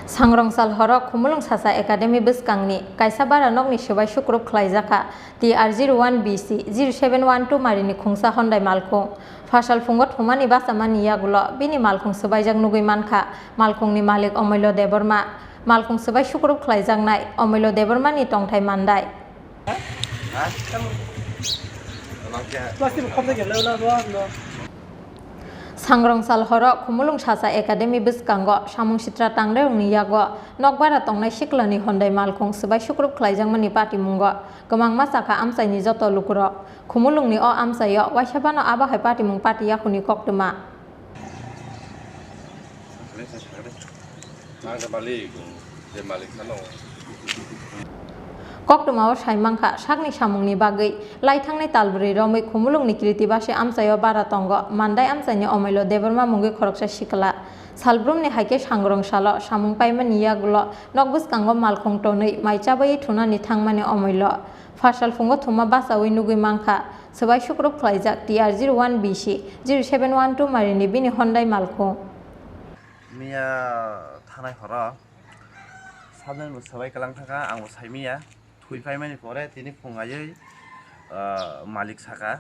Sangrongsal horok khumulung sasa academy bwskangni kaisa baranokni subai sukrub khlaijaka TR01BC 0712 marini khungsa hondai malkhung fasal fungot thumani basamani yagulo bini malkhung subaijak nugui mankha malkhungni malik Omolyo Deborma malkhung subai sukrub khlaijaknai Omolyo Debormani tongthai mandai Sangrongsal horok khumulung sasa academy bwskango samung sitra tangrewni yago nokbara tongnai siklani hondai malkhung subai sukrub khlaijangmani patimungo gomangma saka amsaini joto lukurok khumulungni o amsaio waisabano abahai patimung pati yakuni koktuma Koktuma saimangkha sakni samungni bagui laithangnai talburi romui khumulungni kritibase amsaio bara tongo mandai amsaini Omolyo Deborma mungui khoroksa sikla salbrumni haike sangrongsalo samung paimani yagulo nokbuskango malkhung tonui maichabai thunani thangmani Omolyo fasal fungo thuma basawi nugui mangkha subai sukrub khlaijak TR01BC 0712 marini bini hondai malkhung Mia thanai hora saben sabai kalang thaka ang saimia thui paimani pore tini phungai malik saka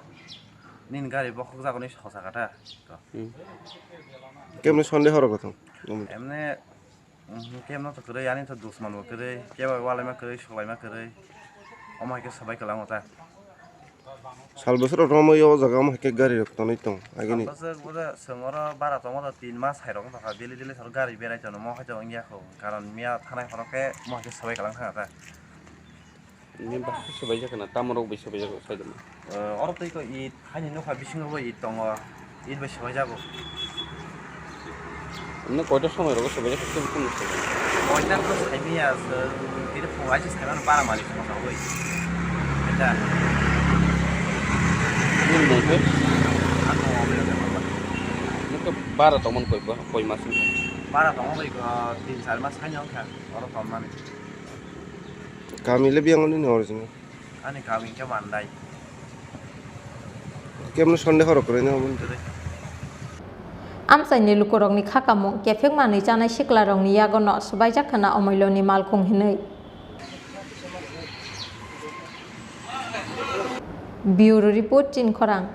nin gari bokhok jagoni sosakata কেমনে সন্দেহ হওয়ার কথা এমনে কেমন তো করে জানি তো দুশ্মন করে কেবা ওয়ালাইমা করে সবাইমা করে আমাকে সবাই কালাম ওটা সাল বছর রময় ও জায়গা আমাকে গাড়ি রাখতো নাই তো আগে নি বছর বলে সমর বারা তো মত 3 মাস হাইরং থাকা দিলি দিলি সর গাড়ি বেরাইতো না মহাজ ইংয়াখো কারণ মিয়া থানায় হরকে মহাকে সবাই কালাম থাকা নি বাকি সবাই যাকে না তামরক বই সবাই যাকে সাইদম অরতই তো ই হাইনি নখা বিসিংবো ই দङ ই বই সবাই যাবো না কয়টার সময় রোগ সবাই যাকে কোন কোন ওইটা তো সাইমিয়া দিলে ফোয়াইছে সাইমান বারা মালিক কথা হই এটা নি মইতে তো 12 তমন কই মাস বারা দङ বই 3-4 মাস হাইনি অংখা অর ফরমানি কামিলে বিয়াঙ্গনি নি অরিজিনাল আনি কামিনকে মানদাই কেমনে সন্দেহ হওয়ার করে না amsaini lukurokni khakamung kefekmani chanai siklarokni yagono subaijak khana Omolyoni malkhung hinui Bureau Report Chin Khorang